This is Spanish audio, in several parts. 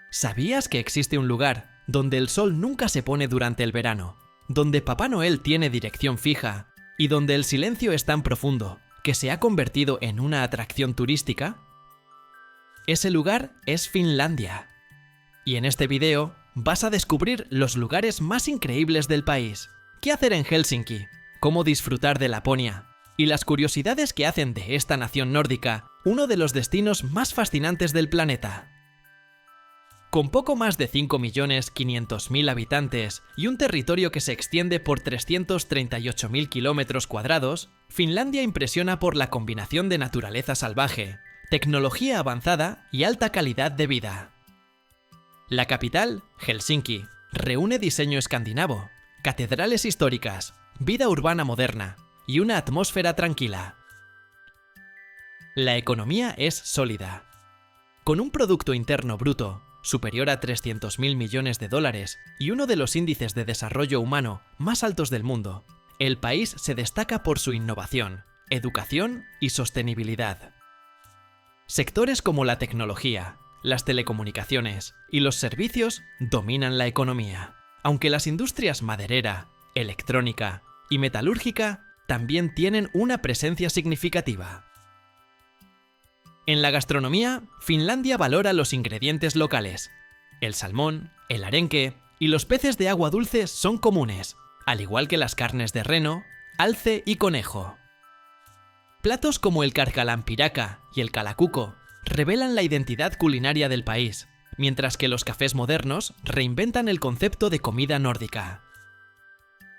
¿Sabías que existe un lugar donde el sol nunca se pone durante el verano, donde Papá Noel tiene dirección fija y donde el silencio es tan profundo que se ha convertido en una atracción turística? Ese lugar es Finlandia. Y en este video vas a descubrir los lugares más increíbles del país, qué hacer en Helsinki, cómo disfrutar de Laponia y las curiosidades que hacen de esta nación nórdica uno de los destinos más fascinantes del planeta. Con poco más de 5.500.000 habitantes y un territorio que se extiende por 338.000 kilómetros cuadrados, Finlandia impresiona por la combinación de naturaleza salvaje, tecnología avanzada y alta calidad de vida. La capital, Helsinki, reúne diseño escandinavo, catedrales históricas, vida urbana moderna y una atmósfera tranquila. La economía es sólida. Con un Producto Interno Bruto superior a 300.000 millones de dólares y uno de los índices de desarrollo humano más altos del mundo, el país se destaca por su innovación, educación y sostenibilidad. Sectores como la tecnología, las telecomunicaciones y los servicios dominan la economía, aunque las industrias maderera, electrónica y metalúrgica también tienen una presencia significativa. En la gastronomía, Finlandia valora los ingredientes locales. El salmón, el arenque y los peces de agua dulce son comunes, al igual que las carnes de reno, alce y conejo. Platos como el karkalanpiraka y el kalakuko revelan la identidad culinaria del país, mientras que los cafés modernos reinventan el concepto de comida nórdica.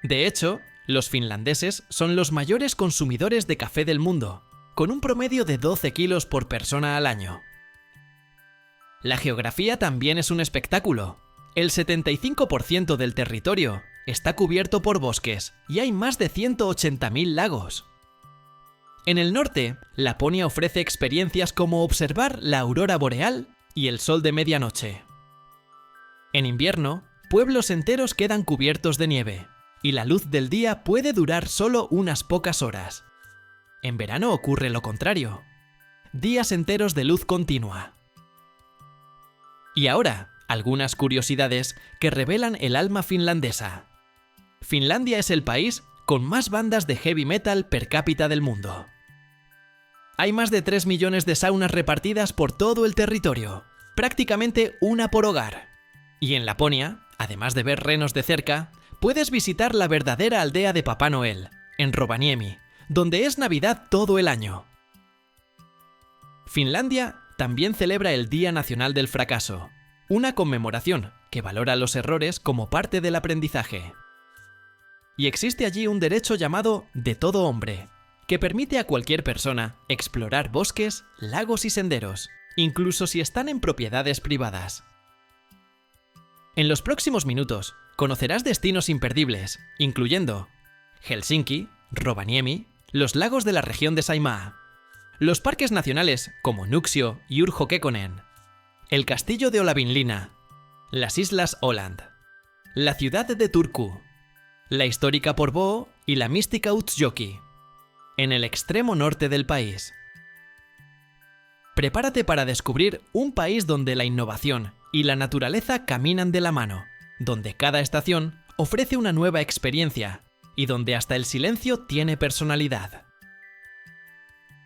De hecho, los finlandeses son los mayores consumidores de café del mundo, con un promedio de 12 kilos por persona al año. La geografía también es un espectáculo. El 75% del territorio está cubierto por bosques y hay más de 180.000 lagos. En el norte, Laponia ofrece experiencias como observar la aurora boreal y el sol de medianoche. En invierno, pueblos enteros quedan cubiertos de nieve, y la luz del día puede durar solo unas pocas horas. En verano ocurre lo contrario. Días enteros de luz continua. Y ahora, algunas curiosidades que revelan el alma finlandesa. Finlandia es el país con más bandas de heavy metal per cápita del mundo. Hay más de 3 millones de saunas repartidas por todo el territorio, prácticamente una por hogar. Y en Laponia, además de ver renos de cerca, puedes visitar la verdadera aldea de Papá Noel, en Rovaniemi, donde es Navidad todo el año. Finlandia también celebra el Día Nacional del Fracaso, una conmemoración que valora los errores como parte del aprendizaje. Y existe allí un derecho llamado de todo hombre, que permite a cualquier persona explorar bosques, lagos y senderos, incluso si están en propiedades privadas. En los próximos minutos conocerás destinos imperdibles, incluyendo Helsinki, Rovaniemi, los lagos de la región de Saimaa, los parques nacionales como Nuuksio y Urho Kekkonen, el castillo de Olavinlinna, las islas Åland, la ciudad de Turku, la histórica Porvoo y la mística Utsjoki, en el extremo norte del país. Prepárate para descubrir un país donde la innovación y la naturaleza caminan de la mano, donde cada estación ofrece una nueva experiencia y donde hasta el silencio tiene personalidad.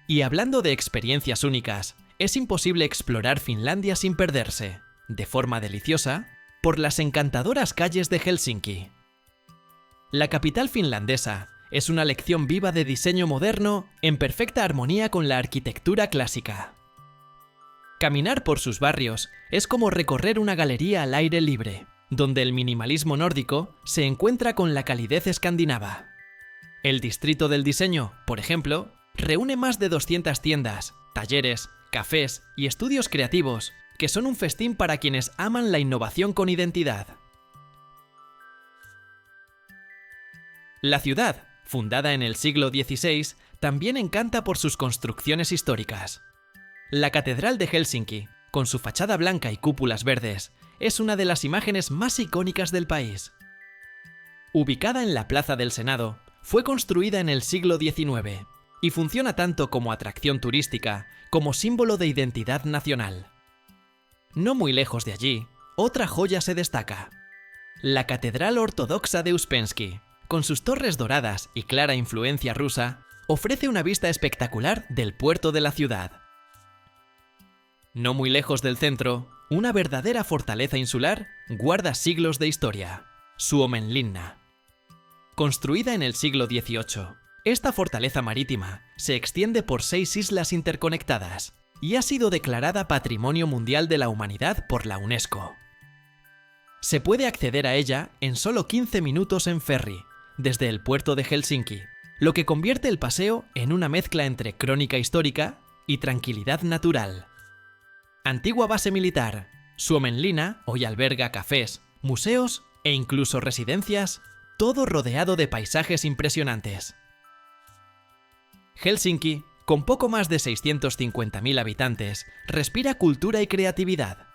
Y hablando de experiencias únicas, es imposible explorar Finlandia sin perderse, de forma deliciosa, por las encantadoras calles de Helsinki. La capital finlandesa es una lección viva de diseño moderno en perfecta armonía con la arquitectura clásica. Caminar por sus barrios es como recorrer una galería al aire libre, donde el minimalismo nórdico se encuentra con la calidez escandinava. El Distrito del Diseño, por ejemplo, reúne más de 200 tiendas, talleres, cafés y estudios creativos que son un festín para quienes aman la innovación con identidad. La ciudad, fundada en el siglo XVI, también encanta por sus construcciones históricas. La Catedral de Helsinki, con su fachada blanca y cúpulas verdes, es una de las imágenes más icónicas del país. Ubicada en la Plaza del Senado, fue construida en el siglo XIX y funciona tanto como atracción turística como símbolo de identidad nacional. No muy lejos de allí, otra joya se destaca. La Catedral Ortodoxa de Uspensky, con sus torres doradas y clara influencia rusa, ofrece una vista espectacular del puerto de la ciudad. No muy lejos del centro, una verdadera fortaleza insular guarda siglos de historia, Suomenlinna. Construida en el siglo XVIII, esta fortaleza marítima se extiende por 6 islas interconectadas y ha sido declarada Patrimonio Mundial de la Humanidad por la UNESCO. Se puede acceder a ella en solo 15 minutos en ferry, desde el puerto de Helsinki, lo que convierte el paseo en una mezcla entre crónica histórica y tranquilidad natural. Antigua base militar, Suomenlinna hoy alberga cafés, museos e incluso residencias, todo rodeado de paisajes impresionantes. Helsinki, con poco más de 650.000 habitantes, respira cultura y creatividad.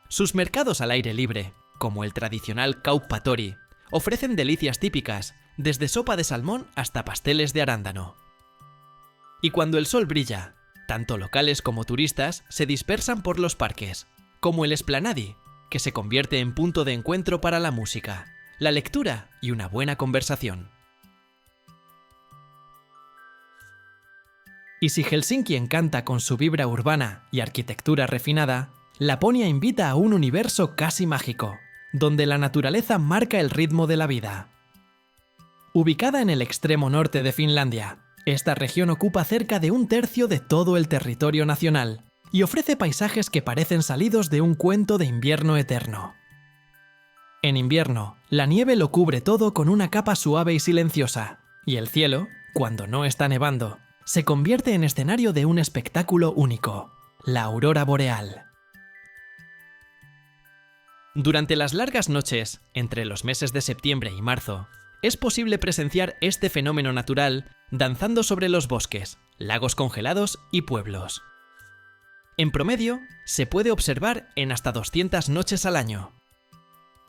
Sus mercados al aire libre, como el tradicional Kauppatori, ofrecen delicias típicas, desde sopa de salmón hasta pasteles de arándano. Y cuando el sol brilla, tanto locales como turistas se dispersan por los parques, como el Esplanadi, que se convierte en punto de encuentro para la música, la lectura y una buena conversación. Y si Helsinki encanta con su vibra urbana y arquitectura refinada, Laponia invita a un universo casi mágico, donde la naturaleza marca el ritmo de la vida. Ubicada en el extremo norte de Finlandia, esta región ocupa cerca de 1/3 de todo el territorio nacional y ofrece paisajes que parecen salidos de un cuento de invierno eterno. En invierno, la nieve lo cubre todo con una capa suave y silenciosa, y el cielo, cuando no está nevando, se convierte en escenario de un espectáculo único, la aurora boreal. Durante las largas noches, entre los meses de septiembre y marzo, es posible presenciar este fenómeno natural danzando sobre los bosques, lagos congelados y pueblos. En promedio, se puede observar en hasta 200 noches al año.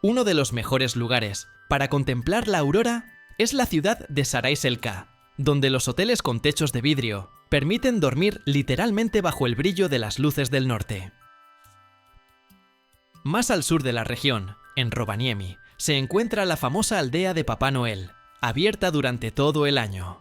Uno de los mejores lugares para contemplar la aurora es la ciudad de Saraiselkä, donde los hoteles con techos de vidrio permiten dormir literalmente bajo el brillo de las luces del norte. Más al sur de la región, en Rovaniemi, se encuentra la famosa aldea de Papá Noel, abierta durante todo el año.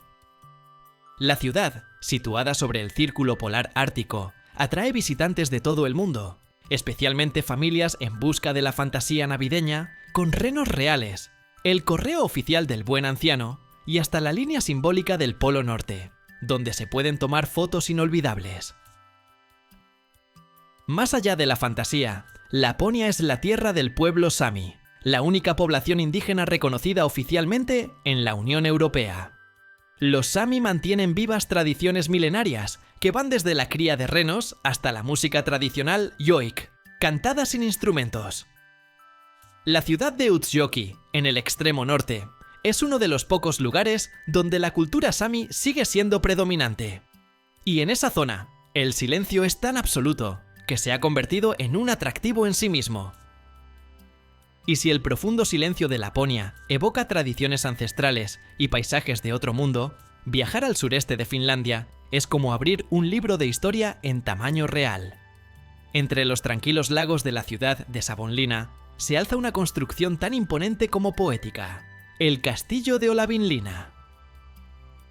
La ciudad, situada sobre el círculo polar ártico, atrae visitantes de todo el mundo, especialmente familias en busca de la fantasía navideña, con renos reales, el correo oficial del Buen Anciano y hasta la línea simbólica del Polo Norte, donde se pueden tomar fotos inolvidables. Más allá de la fantasía, Laponia es la tierra del pueblo Sami, la única población indígena reconocida oficialmente en la Unión Europea. Los Sami mantienen vivas tradiciones milenarias que van desde la cría de renos hasta la música tradicional yoik, cantada sin instrumentos. La ciudad de Utsjoki, en el extremo norte, es uno de los pocos lugares donde la cultura Sami sigue siendo predominante. Y en esa zona, el silencio es tan absoluto que se ha convertido en un atractivo en sí mismo. Y si el profundo silencio de Laponia evoca tradiciones ancestrales y paisajes de otro mundo, viajar al sureste de Finlandia es como abrir un libro de historia en tamaño real. Entre los tranquilos lagos de la ciudad de Savonlinna se alza una construcción tan imponente como poética, el Castillo de Olavinlinna.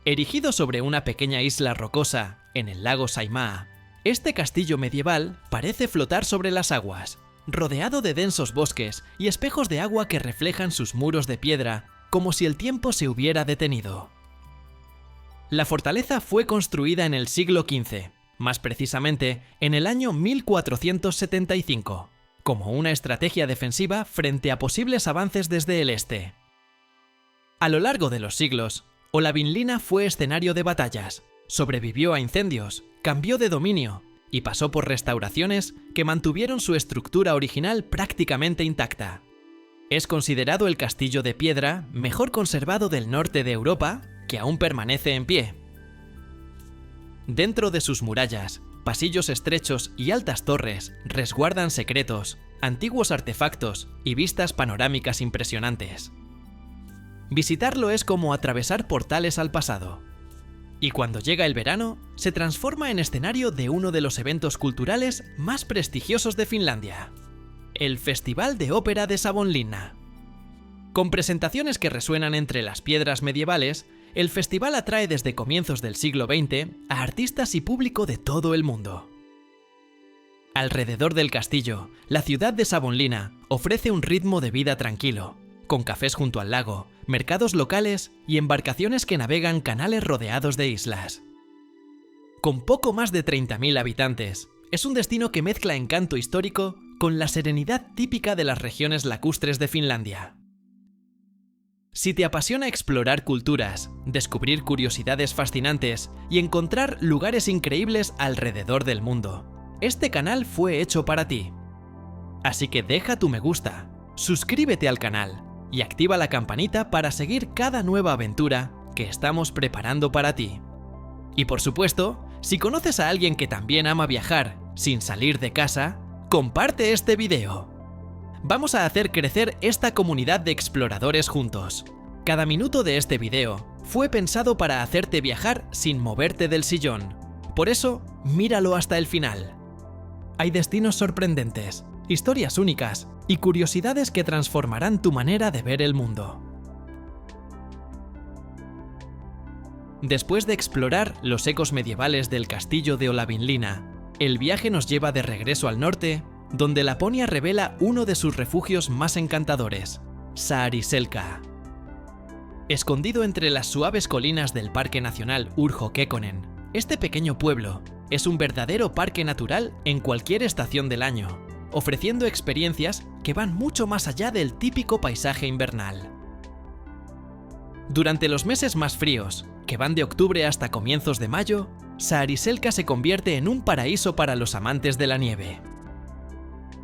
Erigido sobre una pequeña isla rocosa en el lago Saimaa, este castillo medieval parece flotar sobre las aguas, rodeado de densos bosques y espejos de agua que reflejan sus muros de piedra, como si el tiempo se hubiera detenido. La fortaleza fue construida en el siglo XV, más precisamente en el año 1475, como una estrategia defensiva frente a posibles avances desde el este. A lo largo de los siglos, Olavinlinna fue escenario de batallas, sobrevivió a incendios, cambió de dominio y pasó por restauraciones que mantuvieron su estructura original prácticamente intacta. Es considerado el castillo de piedra mejor conservado del norte de Europa, que aún permanece en pie. Dentro de sus murallas, pasillos estrechos y altas torres resguardan secretos, antiguos artefactos y vistas panorámicas impresionantes. Visitarlo es como atravesar portales al pasado. Y cuando llega el verano, se transforma en escenario de uno de los eventos culturales más prestigiosos de Finlandia, el Festival de Ópera de Savonlinna. Con presentaciones que resuenan entre las piedras medievales, el festival atrae desde comienzos del siglo XX a artistas y público de todo el mundo. Alrededor del castillo, la ciudad de Savonlinna ofrece un ritmo de vida tranquilo, con cafés junto al lago, mercados locales y embarcaciones que navegan canales rodeados de islas. Con poco más de 30.000 habitantes, es un destino que mezcla encanto histórico con la serenidad típica de las regiones lacustres de Finlandia. Si te apasiona explorar culturas, descubrir curiosidades fascinantes y encontrar lugares increíbles alrededor del mundo, este canal fue hecho para ti. Así que deja tu me gusta, suscríbete al canal y activa la campanita para seguir cada nueva aventura que estamos preparando para ti. Y por supuesto, si conoces a alguien que también ama viajar sin salir de casa, comparte este video. Vamos a hacer crecer esta comunidad de exploradores juntos. Cada minuto de este video fue pensado para hacerte viajar sin moverte del sillón. Por eso, míralo hasta el final. Hay destinos sorprendentes, historias únicas y curiosidades que transformarán tu manera de ver el mundo. Después de explorar los ecos medievales del castillo de Olavinlinna, el viaje nos lleva de regreso al norte, donde Laponia revela uno de sus refugios más encantadores, Saariselkä. Escondido entre las suaves colinas del Parque Nacional Urho Kekkonen, este pequeño pueblo es un verdadero parque natural en cualquier estación del año, ofreciendo experiencias que van mucho más allá del típico paisaje invernal. Durante los meses más fríos, que van de octubre hasta comienzos de mayo, Saariselkä se convierte en un paraíso para los amantes de la nieve.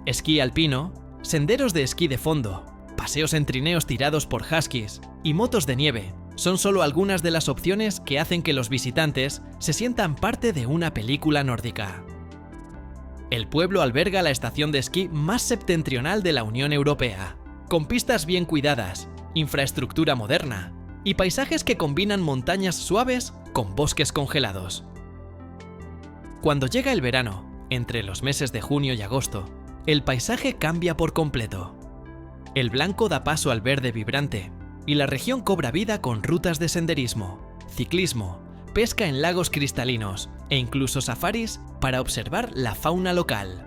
Esquí alpino, senderos de esquí de fondo, paseos en trineos tirados por huskies y motos de nieve son solo algunas de las opciones que hacen que los visitantes se sientan parte de una película nórdica. El pueblo alberga la estación de esquí más septentrional de la Unión Europea, con pistas bien cuidadas, infraestructura moderna y paisajes que combinan montañas suaves con bosques congelados. Cuando llega el verano, entre los meses de junio y agosto, el paisaje cambia por completo. El blanco da paso al verde vibrante y la región cobra vida con rutas de senderismo, ciclismo, pesca en lagos cristalinos e incluso safaris para observar la fauna local.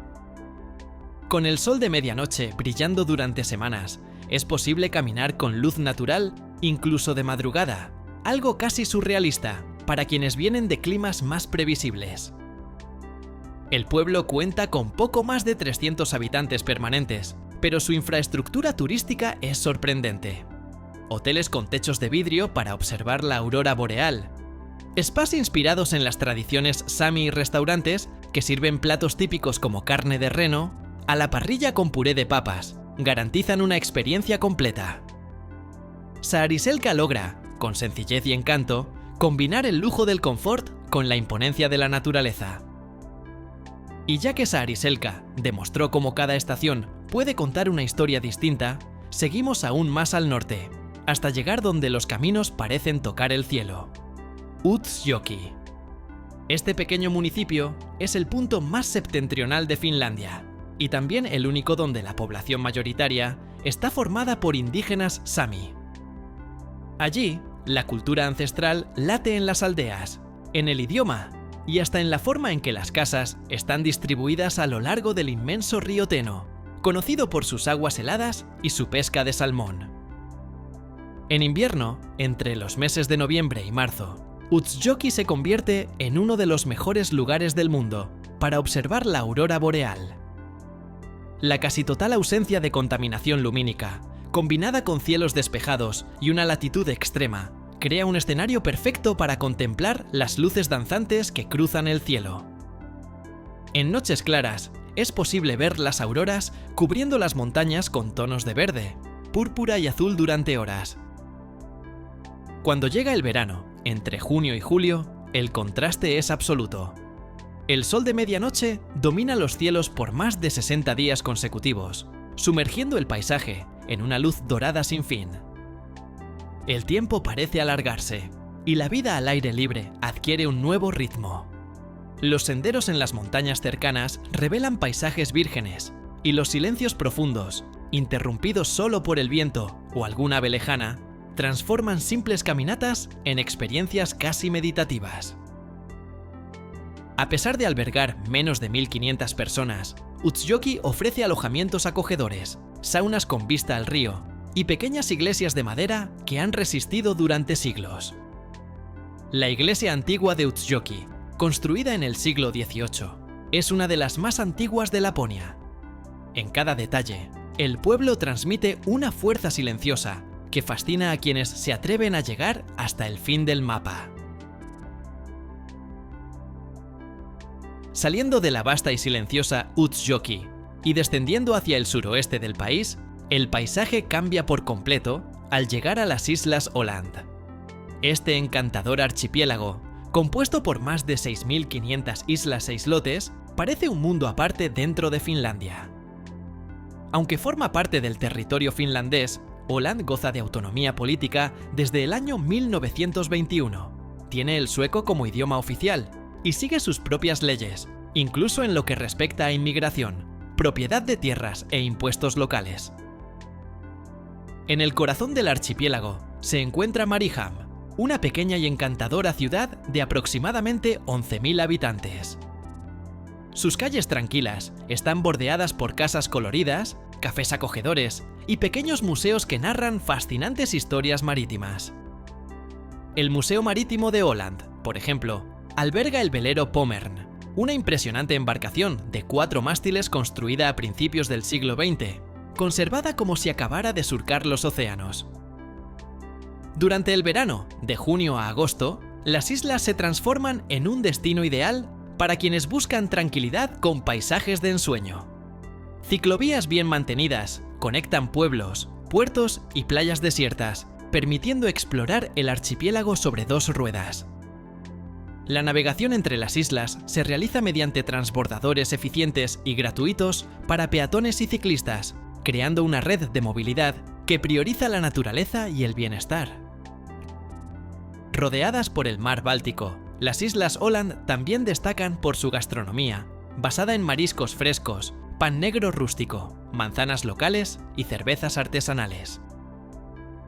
Con el sol de medianoche brillando durante semanas, es posible caminar con luz natural incluso de madrugada, algo casi surrealista para quienes vienen de climas más previsibles. El pueblo cuenta con poco más de 300 habitantes permanentes, pero su infraestructura turística es sorprendente. Hoteles con techos de vidrio para observar la aurora boreal, spas inspirados en las tradiciones sami y restaurantes que sirven platos típicos como carne de reno, a la parrilla con puré de papas, garantizan una experiencia completa. Saariselkä logra, con sencillez y encanto, combinar el lujo del confort con la imponencia de la naturaleza. Y ya que Saariselkä demostró cómo cada estación puede contar una historia distinta, seguimos aún más al norte, hasta llegar donde los caminos parecen tocar el cielo. Utsjoki. Este pequeño municipio es el punto más septentrional de Finlandia, y también el único donde la población mayoritaria está formada por indígenas sami. Allí, la cultura ancestral late en las aldeas, en el idioma y hasta en la forma en que las casas están distribuidas a lo largo del inmenso río Teno, conocido por sus aguas heladas y su pesca de salmón. En invierno, entre los meses de noviembre y marzo, Utsjoki se convierte en uno de los mejores lugares del mundo para observar la aurora boreal. La casi total ausencia de contaminación lumínica, combinada con cielos despejados y una latitud extrema, crea un escenario perfecto para contemplar las luces danzantes que cruzan el cielo. En noches claras, es posible ver las auroras cubriendo las montañas con tonos de verde, púrpura y azul durante horas. Cuando llega el verano, entre junio y julio, el contraste es absoluto. El sol de medianoche domina los cielos por más de 60 días consecutivos, sumergiendo el paisaje en una luz dorada sin fin. El tiempo parece alargarse, y la vida al aire libre adquiere un nuevo ritmo. Los senderos en las montañas cercanas revelan paisajes vírgenes, y los silencios profundos, interrumpidos solo por el viento o alguna ave lejana, transforman simples caminatas en experiencias casi meditativas. A pesar de albergar menos de 1500 personas, Utsjoki ofrece alojamientos acogedores, saunas con vista al río y pequeñas iglesias de madera que han resistido durante siglos. La iglesia antigua de Utsjoki, construida en el siglo XVIII, es una de las más antiguas de Laponia. En cada detalle, el pueblo transmite una fuerza silenciosa que fascina a quienes se atreven a llegar hasta el fin del mapa. Saliendo de la vasta y silenciosa Utsjoki y descendiendo hacia el suroeste del país, el paisaje cambia por completo al llegar a las Islas Åland. Este encantador archipiélago, compuesto por más de 6.500 islas e islotes, parece un mundo aparte dentro de Finlandia. Aunque forma parte del territorio finlandés, Åland goza de autonomía política desde el año 1921. Tiene el sueco como idioma oficial y sigue sus propias leyes, incluso en lo que respecta a inmigración, propiedad de tierras e impuestos locales. En el corazón del archipiélago se encuentra Mariehamn, una pequeña y encantadora ciudad de aproximadamente 11.000 habitantes. Sus calles tranquilas están bordeadas por casas coloridas, cafés acogedores y pequeños museos que narran fascinantes historias marítimas. El Museo Marítimo de Åland, por ejemplo, alberga el velero Pommern, una impresionante embarcación de 4 mástiles construida a principios del siglo XX, conservada como si acabara de surcar los océanos. Durante el verano, de junio a agosto, las islas se transforman en un destino ideal para quienes buscan tranquilidad con paisajes de ensueño. Ciclovías bien mantenidas conectan pueblos, puertos y playas desiertas, permitiendo explorar el archipiélago sobre 2 ruedas. La navegación entre las islas se realiza mediante transbordadores eficientes y gratuitos para peatones y ciclistas, creando una red de movilidad que prioriza la naturaleza y el bienestar. Rodeadas por el mar Báltico, las Islas Åland también destacan por su gastronomía, basada en mariscos frescos, pan negro rústico, manzanas locales y cervezas artesanales.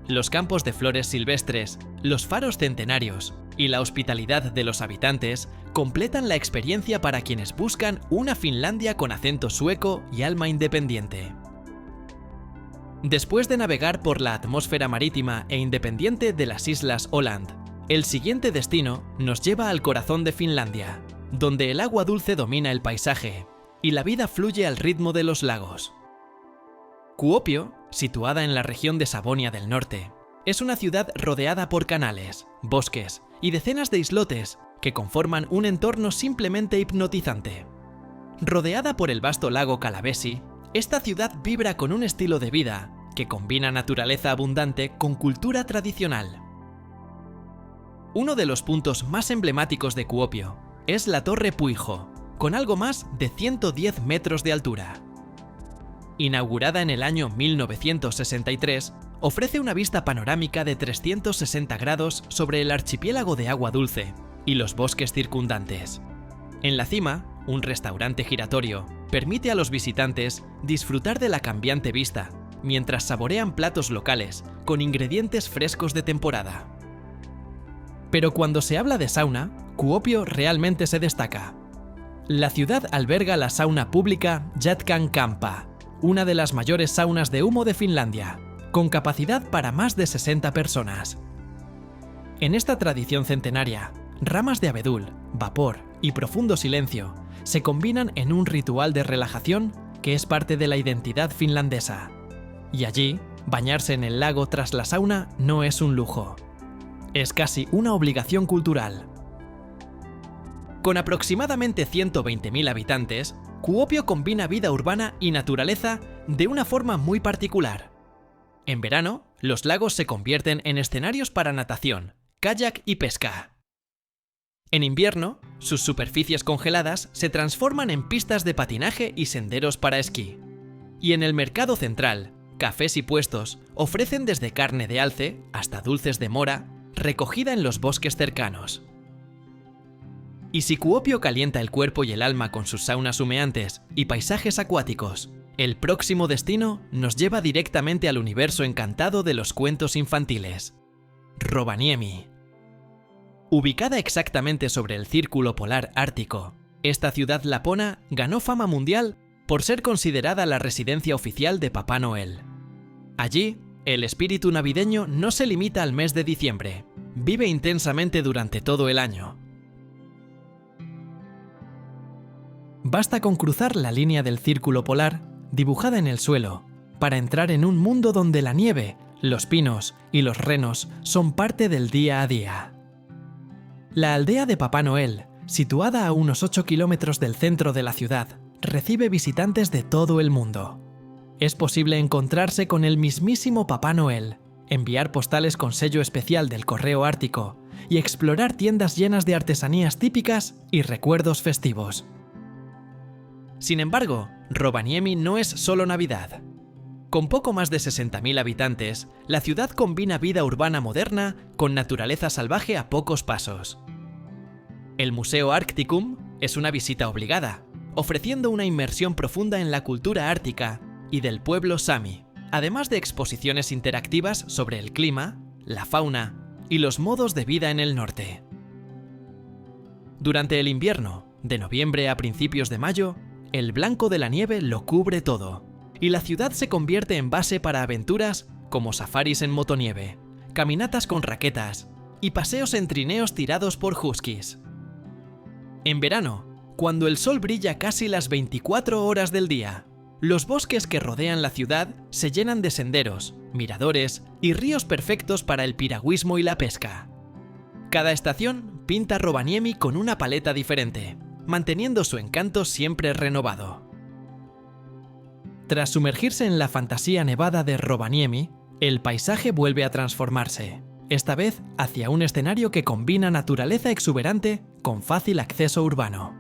Los campos de flores silvestres, los faros centenarios y la hospitalidad de los habitantes completan la experiencia para quienes buscan una Finlandia con acento sueco y alma independiente. Después de navegar por la atmósfera marítima e independiente de las Islas Åland, el siguiente destino nos lleva al corazón de Finlandia, donde el agua dulce domina el paisaje y la vida fluye al ritmo de los lagos. Kuopio, situada en la región de Sabonia del Norte, es una ciudad rodeada por canales, bosques y decenas de islotes que conforman un entorno simplemente hipnotizante. Rodeada por el vasto lago Calavesi, esta ciudad vibra con un estilo de vida que combina naturaleza abundante con cultura tradicional. Uno de los puntos más emblemáticos de Kuopio es la Torre Puijo, con algo más de 110 metros de altura. Inaugurada en el año 1963, ofrece una vista panorámica de 360 grados sobre el archipiélago de agua dulce y los bosques circundantes. En la cima, un restaurante giratorio permite a los visitantes disfrutar de la cambiante vista mientras saborean platos locales con ingredientes frescos de temporada. Pero cuando se habla de sauna, Kuopio realmente se destaca. La ciudad alberga la sauna pública Jatkan-Kampa, una de las mayores saunas de humo de Finlandia, con capacidad para más de 60 personas. En esta tradición centenaria, ramas de abedul, vapor y profundo silencio se combinan en un ritual de relajación que es parte de la identidad finlandesa. Y allí, bañarse en el lago tras la sauna no es un lujo. Es casi una obligación cultural. Con aproximadamente 120.000 habitantes, Kuopio combina vida urbana y naturaleza de una forma muy particular. En verano, los lagos se convierten en escenarios para natación, kayak y pesca. En invierno, sus superficies congeladas se transforman en pistas de patinaje y senderos para esquí. Y en el mercado central, cafés y puestos ofrecen desde carne de alce hasta dulces de mora, recogida en los bosques cercanos. Y si Kuopio calienta el cuerpo y el alma con sus saunas humeantes y paisajes acuáticos, El próximo destino nos lleva directamente al universo encantado de los cuentos infantiles. Rovaniemi. Ubicada exactamente sobre el círculo polar ártico, esta ciudad lapona ganó fama mundial por ser considerada la residencia oficial de Papá Noel. Allí, el espíritu navideño no se limita al mes de diciembre, vive intensamente durante todo el año. Basta con cruzar la línea del círculo polar, dibujada en el suelo, para entrar en un mundo donde la nieve, los pinos y los renos son parte del día a día. La aldea de Papá Noel, situada a unos 8 kilómetros del centro de la ciudad, recibe visitantes de todo el mundo. Es posible encontrarse con el mismísimo Papá Noel, enviar postales con sello especial del correo ártico y explorar tiendas llenas de artesanías típicas y recuerdos festivos. Sin embargo, Rovaniemi no es solo Navidad. Con poco más de 60.000 habitantes, la ciudad combina vida urbana moderna con naturaleza salvaje a pocos pasos. El Museo Arcticum es una visita obligada, ofreciendo una inmersión profunda en la cultura ártica y del pueblo Sami, además de exposiciones interactivas sobre el clima, la fauna y los modos de vida en el norte. Durante el invierno, de noviembre a principios de mayo, el blanco de la nieve lo cubre todo, y la ciudad se convierte en base para aventuras como safaris en motonieve, caminatas con raquetas y paseos en trineos tirados por huskies. En verano, cuando el sol brilla casi las 24 horas del día, los bosques que rodean la ciudad se llenan de senderos, miradores y ríos perfectos para el piragüismo y la pesca. Cada estación pinta Rovaniemi con una paleta diferente, manteniendo su encanto siempre renovado. Tras sumergirse en la fantasía nevada de Rovaniemi, el paisaje vuelve a transformarse, esta vez hacia un escenario que combina naturaleza exuberante con fácil acceso urbano.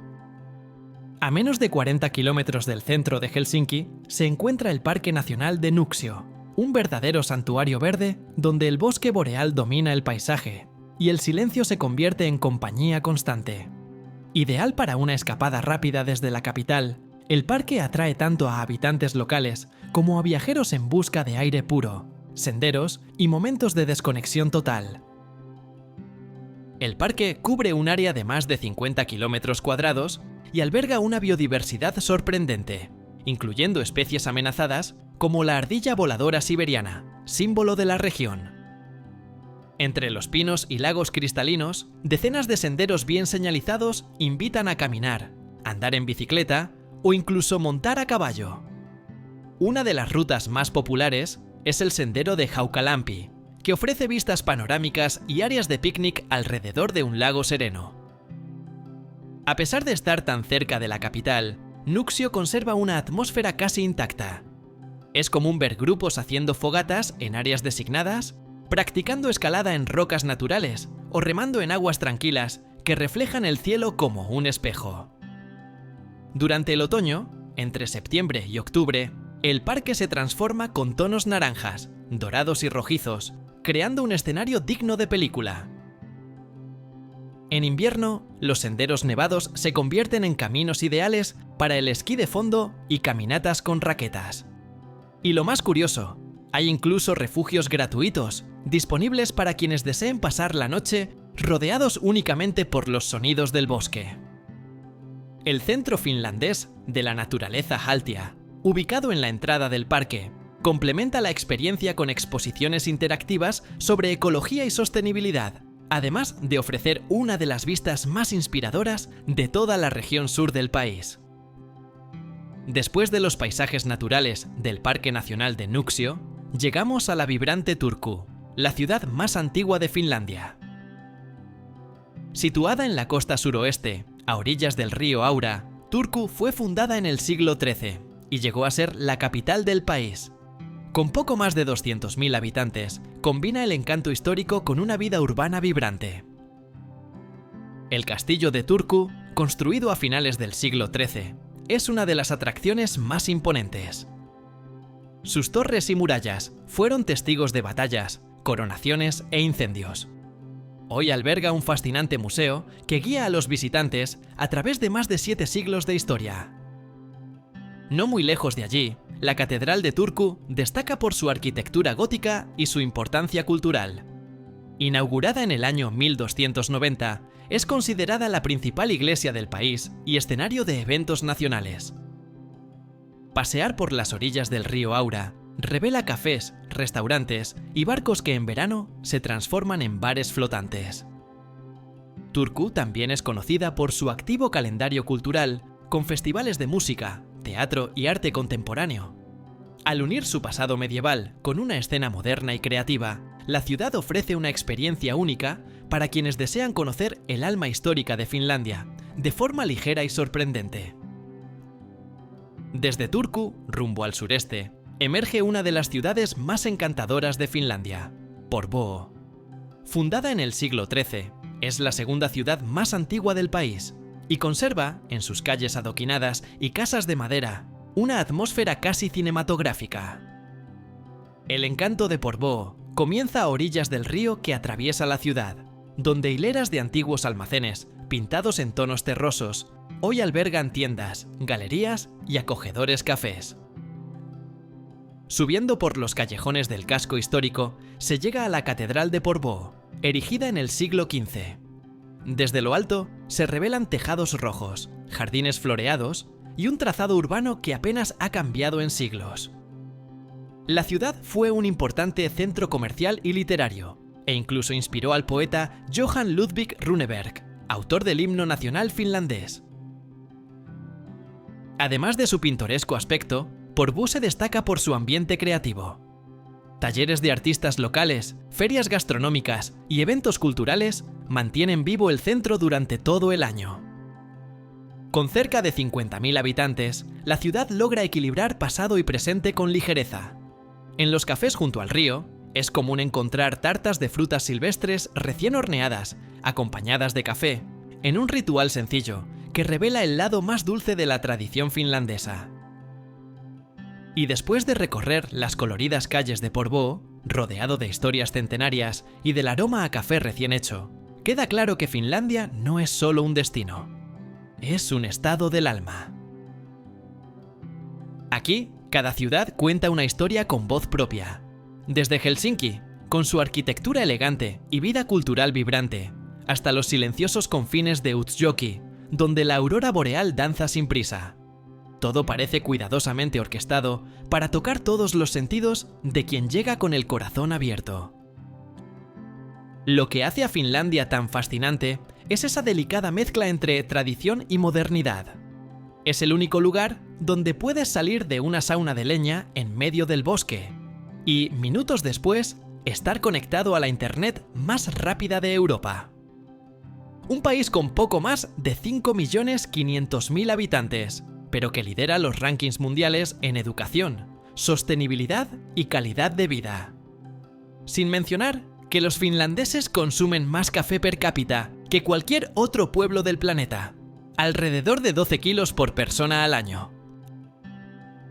A menos de 40 kilómetros del centro de Helsinki se encuentra el Parque Nacional de Nuuksio, un verdadero santuario verde donde el bosque boreal domina el paisaje y el silencio se convierte en compañía constante. Ideal para una escapada rápida desde la capital, el parque atrae tanto a habitantes locales como a viajeros en busca de aire puro, senderos y momentos de desconexión total. El parque cubre un área de más de 50 kilómetros cuadrados y alberga una biodiversidad sorprendente, incluyendo especies amenazadas como la ardilla voladora siberiana, símbolo de la región. Entre los pinos y lagos cristalinos, decenas de senderos bien señalizados invitan a caminar, andar en bicicleta o incluso montar a caballo. Una de las rutas más populares es el sendero de Haukalampi, que ofrece vistas panorámicas y áreas de picnic alrededor de un lago sereno. A pesar de estar tan cerca de la capital, Nuuksio conserva una atmósfera casi intacta. Es común ver grupos haciendo fogatas en áreas designadas, practicando escalada en rocas naturales o remando en aguas tranquilas que reflejan el cielo como un espejo. Durante el otoño, entre septiembre y octubre, el parque se transforma con tonos naranjas, dorados y rojizos, creando un escenario digno de película. En invierno, los senderos nevados se convierten en caminos ideales para el esquí de fondo y caminatas con raquetas. Y lo más curioso, hay incluso refugios gratuitos, disponibles para quienes deseen pasar la noche rodeados únicamente por los sonidos del bosque. El Centro Finlandés de la Naturaleza Haltia, ubicado en la entrada del parque, complementa la experiencia con exposiciones interactivas sobre ecología y sostenibilidad, además de ofrecer una de las vistas más inspiradoras de toda la región sur del país. Después de los paisajes naturales del Parque Nacional de Nuuksio, llegamos a la vibrante Turku, la ciudad más antigua de Finlandia. Situada en la costa suroeste, a orillas del río Aura, Turku fue fundada en el siglo XIII y llegó a ser la capital del país. Con poco más de 200.000 habitantes, combina el encanto histórico con una vida urbana vibrante. El castillo de Turku, construido a finales del siglo XIII, es una de las atracciones más imponentes. Sus torres y murallas fueron testigos de batallas, coronaciones e incendios. Hoy alberga un fascinante museo que guía a los visitantes a través de más de 7 siglos de historia. No muy lejos de allí, la Catedral de Turku destaca por su arquitectura gótica y su importancia cultural. Inaugurada en el año 1290, es considerada la principal iglesia del país y escenario de eventos nacionales. Pasear por las orillas del río Aura revela cafés, restaurantes y barcos que en verano se transforman en bares flotantes. Turku también es conocida por su activo calendario cultural, con festivales de música, teatro y arte contemporáneo. Al unir su pasado medieval con una escena moderna y creativa, la ciudad ofrece una experiencia única para quienes desean conocer el alma histórica de Finlandia, de forma ligera y sorprendente. Desde Turku, rumbo al sureste, emerge una de las ciudades más encantadoras de Finlandia, Porvoo. Fundada en el siglo XIII, es la segunda ciudad más antigua del país y conserva, en sus calles adoquinadas y casas de madera, una atmósfera casi cinematográfica. El encanto de Porvoo comienza a orillas del río que atraviesa la ciudad, donde hileras de antiguos almacenes, pintados en tonos terrosos, hoy albergan tiendas, galerías y acogedores cafés. Subiendo por los callejones del casco histórico, se llega a la Catedral de Porvoo, erigida en el siglo XV. Desde lo alto se revelan tejados rojos, jardines floreados y un trazado urbano que apenas ha cambiado en siglos. La ciudad fue un importante centro comercial y literario, e incluso inspiró al poeta Johan Ludvig Runeberg, autor del himno nacional finlandés. Además de su pintoresco aspecto, Porvoo se destaca por su ambiente creativo. Talleres de artistas locales, ferias gastronómicas y eventos culturales mantienen vivo el centro durante todo el año. Con cerca de 50.000 habitantes, la ciudad logra equilibrar pasado y presente con ligereza. En los cafés junto al río, es común encontrar tartas de frutas silvestres recién horneadas, acompañadas de café, en un ritual sencillo que revela el lado más dulce de la tradición finlandesa. Y después de recorrer las coloridas calles de Porvoo, rodeado de historias centenarias y del aroma a café recién hecho, queda claro que Finlandia no es solo un destino, es un estado del alma. Aquí, cada ciudad cuenta una historia con voz propia. Desde Helsinki, con su arquitectura elegante y vida cultural vibrante, hasta los silenciosos confines de Utsjoki, donde la aurora boreal danza sin prisa. Todo parece cuidadosamente orquestado para tocar todos los sentidos de quien llega con el corazón abierto. Lo que hace a Finlandia tan fascinante es esa delicada mezcla entre tradición y modernidad. Es el único lugar donde puedes salir de una sauna de leña en medio del bosque y, minutos después, estar conectado a la internet más rápida de Europa. Un país con poco más de 5.500.000 habitantes, pero que lidera los rankings mundiales en educación, sostenibilidad y calidad de vida. Sin mencionar que los finlandeses consumen más café per cápita que cualquier otro pueblo del planeta, alrededor de 12 kilos por persona al año.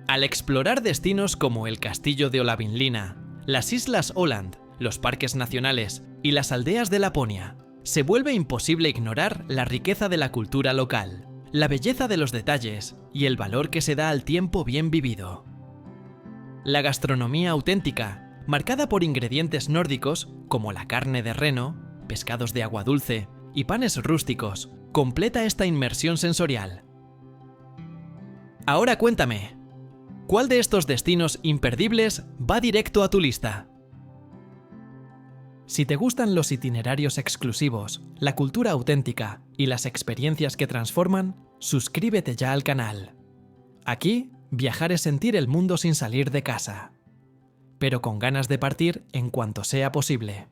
Al explorar destinos como el castillo de Olavinlinna, las islas Åland, los parques nacionales y las aldeas de Laponia, se vuelve imposible ignorar la riqueza de la cultura local, la belleza de los detalles y el valor que se da al tiempo bien vivido. La gastronomía auténtica, marcada por ingredientes nórdicos como la carne de reno, pescados de agua dulce y panes rústicos, completa esta inmersión sensorial. Ahora cuéntame, ¿cuál de estos destinos imperdibles va directo a tu lista? Si te gustan los itinerarios exclusivos, la cultura auténtica y las experiencias que transforman, suscríbete ya al canal. Aquí, viajar es sentir el mundo sin salir de casa, pero con ganas de partir en cuanto sea posible.